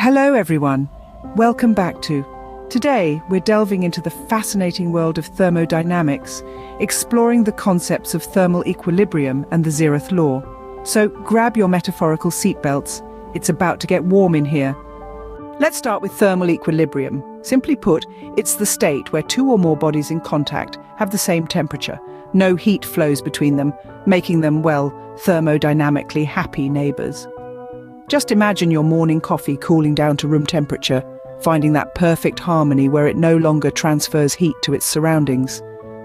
Hello everyone, welcome back to. Today we're delving into the fascinating world of thermodynamics, exploring the concepts of thermal equilibrium and the zeroth law. So grab your metaphorical seatbelts, it's about to get warm in here. Let's start with thermal equilibrium. Simply put, it's the state where two or more bodies in contact have the same temperature. No heat flows between them, making them, well, thermodynamically happy neighbors. Just imagine your morning coffee cooling down to room temperature, finding that perfect harmony where it no longer transfers heat to its surroundings.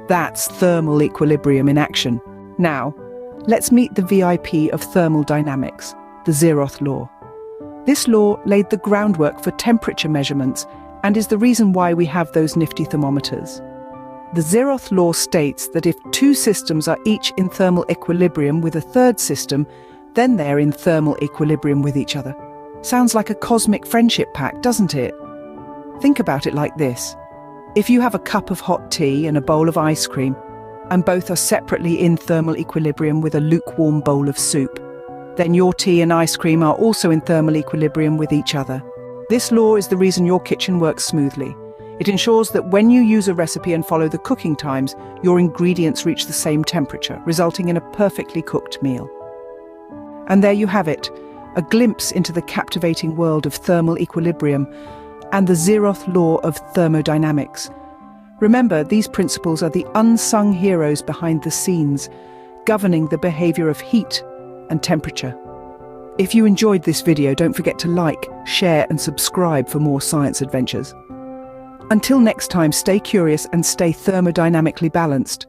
That's thermal equilibrium in action. Now, let's meet the VIP of thermal dynamics, the zeroth law. This law laid the groundwork for temperature measurements and is the reason why we have those nifty thermometers. The zeroth law states that if two systems are each in thermal equilibrium with a third system, then they're in thermal equilibrium with each other. Sounds like a cosmic friendship pact, doesn't it? Think about it like this. If you have a cup of hot tea and a bowl of ice cream, and both are separately in thermal equilibrium with a lukewarm bowl of soup, then your tea and ice cream are also in thermal equilibrium with each other. This law is the reason your kitchen works smoothly. It ensures that when you use a recipe and follow the cooking times, your ingredients reach the same temperature, resulting in a perfectly cooked meal. And there you have it, a glimpse into the captivating world of thermal equilibrium and the zeroth law of thermodynamics. Remember, these principles are the unsung heroes behind the scenes, governing the behavior of heat and temperature. If you enjoyed this video, don't forget to like, share and subscribe for more science adventures. Until next time, stay curious and stay thermodynamically balanced.